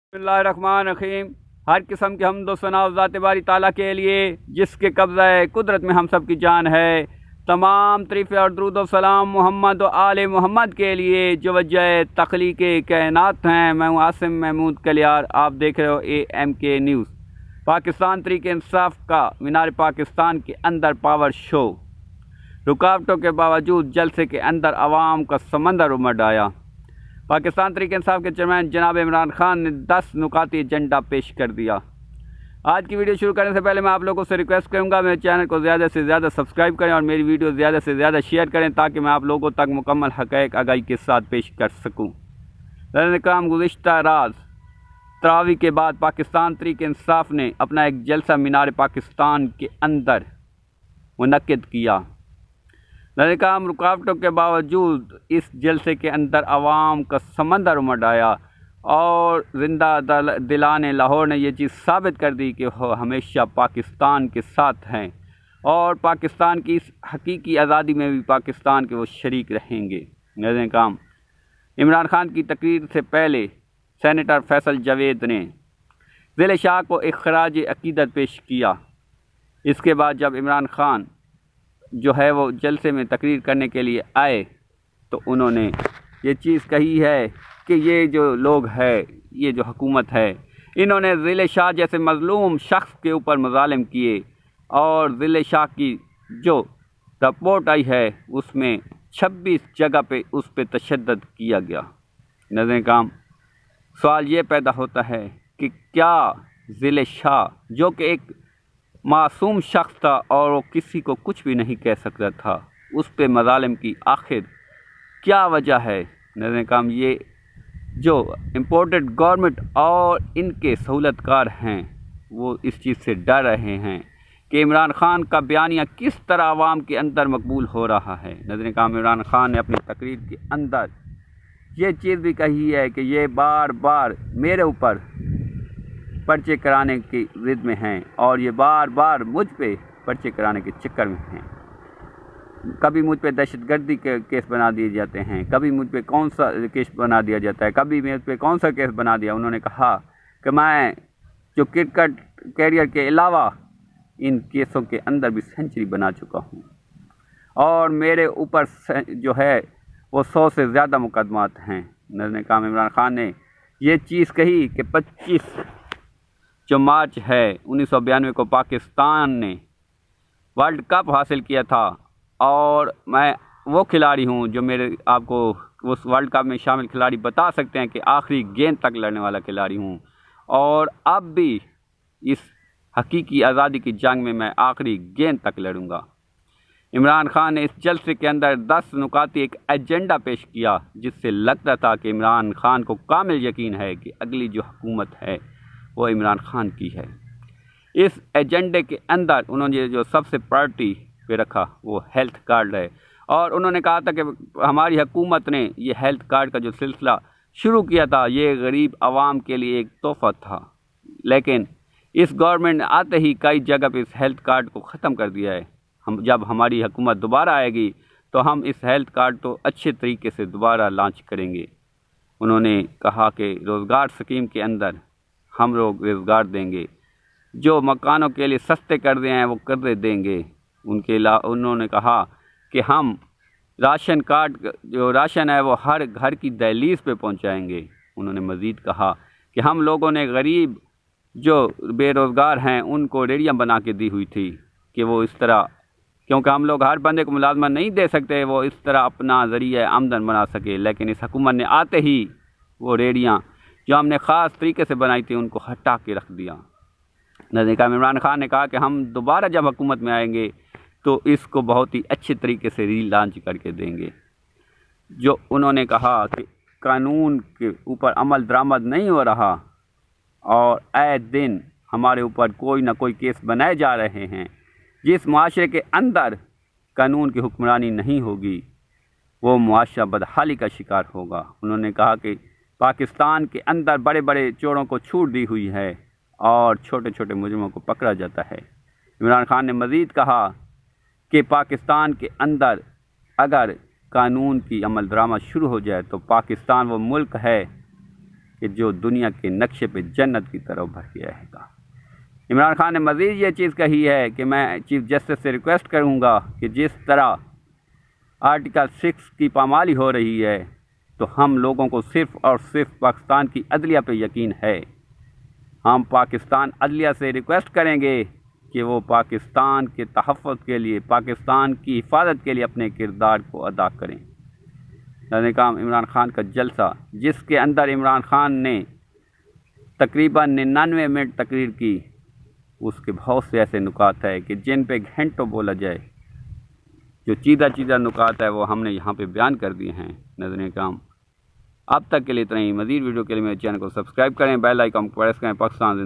बिस्मिल्लाहिर्रहमानिर्रहीम। हर किस्म के हम्द व सना ज़ात बारी ताला के लिए जिसके कब्ज़ा कुदरत में हम सब की जान है। तमाम तरीफ़े और दरूद व सलाम मोहम्मद व आले मोहम्मद के लिए जो वजह तख्लीक़ कायनात हैं। मैं हूँ आसिम महमूद कलियार, आप देख रहे हो AMK न्यूज़। पाकिस्तान तहरीक इंसाफ का मीनार पाकिस्तान के अंदर पावर शो, रुकावटों के बावजूद जलसे के अंदर आवाम का समंदर उमड़ आया। पाकिस्तान तहरीक इंसाफ के चेयरमैन जनाब इमरान खान ने 10 नुकाती एजेंडा पेश कर दिया। आज की वीडियो शुरू करने से पहले मैं आप लोगों से रिक्वेस्ट करूंगा मेरे चैनल को ज़्यादा से ज़्यादा सब्सक्राइब करें और मेरी वीडियो ज़्यादा से ज़्यादा शेयर करें ताकि मैं आप लोगों तक मुकम्मल हक़ाइक़ आगाही के साथ पेश कर सकूँ। नाज़रीन, गुज़िश्ता रात तरावी के बाद पाकिस्तान तहरीक इंसाफ ने अपना एक जलसा मीनार पाकिस्तान के अंदर मुनक्किद किया। नाज़रीन, रुकावटों के बावजूद इस जलसे के अंदर आवाम का समंदर उमड़ आया और ज़िंदा दिलाने लाहौर ने यह चीज़ साबित कर दी कि वो हमेशा पाकिस्तान के साथ हैं और पाकिस्तान की इस हकीकी आज़ादी में भी पाकिस्तान के वो शरीक रहेंगे। नाज़रीन, इमरान खान की तकरीर से पहले सेनेटर फैसल जावेद ने ज़िले शाह को एक खराज अकीदत पेश किया। इसके बाद जब इमरान खान जो है वो जलसे में तकरीर करने के लिए आए तो उन्होंने ये चीज़ कही है कि ये जो लोग है, ये जो हुकूमत है, इन्होंने ज़िले शाह जैसे मज़लूम शख्स के ऊपर मज़ालिम किए और ज़िले शाह की जो रिपोर्ट आई है उसमें 26 जगह पे उस पर तशद्दुद किया गया। नाज़रीन, सवाल ये पैदा होता है कि क्या ज़िले शाह जो कि एक मासूम शख्स था और वो किसी को कुछ भी नहीं कह सकता था, उस पे मज़ालिम की आखिर क्या वजह है? नाज़रीन, ये जो इम्पोर्टेड गवर्नमेंट और इनके सहूलतकार हैं वो इस चीज़ से डर रहे हैं कि इमरान खान का बयानिया किस तरह आवाम के अंदर मकबूल हो रहा है। नाज़रीन, इमरान खान ने अपनी तकरीर के अंदर ये चीज़ भी कही है कि ये बार बार मेरे ऊपर पर्चे कराने की ज़िद में हैं और ये बार बार मुझ पे पर्चे कराने के चक्कर में हैं। कभी मुझ पे दहशतगर्दी के केस बना दिए जाते हैं, कभी मुझ पे कौन सा केस बना दिया जाता है, कभी मुझ पे कौन सा केस बना दिया। उन्होंने कहा कि मैं जो क्रिकेट कैरियर के अलावा इन केसों के अंदर भी सेंचुरी बना चुका हूँ और मेरे ऊपर जो है वो 100 से ज़्यादा मुकदमात हैं। नाज़रीन, इमरान खान ने ये चीज़ कही कि 25 जो मार्च है 1992 को पाकिस्तान ने वर्ल्ड कप हासिल किया था और मैं वो खिलाड़ी हूँ जो मेरे आपको उस वर्ल्ड कप में शामिल खिलाड़ी बता सकते हैं कि आखिरी गेंद तक लड़ने वाला खिलाड़ी हूँ और अब भी इस हकीकी आज़ादी की जंग में मैं आखिरी गेंद तक लड़ूंगा। इमरान खान ने इस जलसे के अंदर 10 नुकाती एक एजेंडा पेश किया जिससे लगता था कि इमरान खान को कामिल यकीन है कि अगली जो हुकूमत है वो इमरान खान की है। इस एजेंडे के अंदर उन्होंने जो सबसे प्रायोरिटी पे रखा वो हेल्थ कार्ड है और उन्होंने कहा था कि हमारी हुकूमत ने ये हेल्थ कार्ड का जो सिलसिला शुरू किया था ये गरीब आवाम के लिए एक तोहफ़ा था, लेकिन इस गवर्नमेंट ने आते ही कई जगह पे इस हेल्थ कार्ड को ख़त्म कर दिया है। हम जब हमारी हुकूमत दोबारा आएगी तो हम इस हेल्थ कार्ड को अच्छे तरीके से दोबारा लॉन्च करेंगे। उन्होंने कहा कि रोज़गार स्कीम के अंदर हम लोग रोज़गार देंगे, जो मकानों के लिए सस्ते कर्ज़े हैं वो कर्ज़े देंगे। उन्होंने कहा कि हम राशन कार्ड जो राशन है वो हर घर की दहलीज़ पे पहुंचाएंगे। उन्होंने मज़ीद कहा कि हम लोगों ने गरीब जो बेरोज़गार हैं उनको रेडियाँ बना के दी हुई थी कि वो इस तरह, क्योंकि हम लोग हर बंदे को मुलाजमत नहीं दे सकते, वो इस तरह अपना ज़रिया आमदन बना सके, लेकिन इस हुकूमत ने आते ही वो रेडियाँ जो हमने ख़ास तरीके से बनाई थी उनको हटा के रख दिया। नाज़रीन, इमरान खान ने कहा कि हम दोबारा जब हुकूमत में आएंगे तो इसको बहुत ही अच्छे तरीके से री लॉन्च करके देंगे। जो उन्होंने कहा कि कानून के ऊपर अमल दरामद नहीं हो रहा और आए दिन हमारे ऊपर कोई ना कोई केस बनाए जा रहे हैं। जिस माशरे के अंदर कानून की हुक्मरानी नहीं होगी वो मुआशरा बदहाली का शिकार होगा। उन्होंने कहा कि पाकिस्तान के अंदर बड़े बड़े चोरों को छूट दी हुई है और छोटे छोटे मुजरिमों को पकड़ा जाता है। इमरान खान ने मज़ीद कहा कि पाकिस्तान के अंदर अगर कानून की अमल दरामद शुरू हो जाए तो पाकिस्तान वो मुल्क है کہ جو دنیا کے نقشے پہ جنت کی طرف بڑھ کے رہے گا۔ عمران خان نے مزید یہ چیز کہی ہے کہ میں چیف جسٹس سے ریکویسٹ کروں گا کہ جس طرح آرٹیکل 6 کی پامالی ہو رہی ہے تو ہم لوگوں کو صرف اور صرف پاکستان کی عدلیہ پہ یقین ہے۔ ہم پاکستان عدلیہ سے ریکویسٹ کریں گے کہ وہ پاکستان کے تحفظ کے لیے، پاکستان کی حفاظت کے لیے اپنے کردار کو ادا کریں۔ ناظرین، عمران خان کا جلسہ جس کے اندر عمران خان نے تقریباً 99 منٹ تقریر کی، اس کے بہت سے ایسے نکات ہے کہ جن پہ گھنٹوں بولا جائے، جو چیدہ نکات ہے وہ ہم نے یہاں پہ بیان کر دیے ہیں۔ ناظرین کرام، اب تک کے لیے اتنا ہی۔ مزید ویڈیو کے لیے میرے چینل کو سبسکرائب کریں، بیل آئیکن کو پریس کریں۔ پاکستان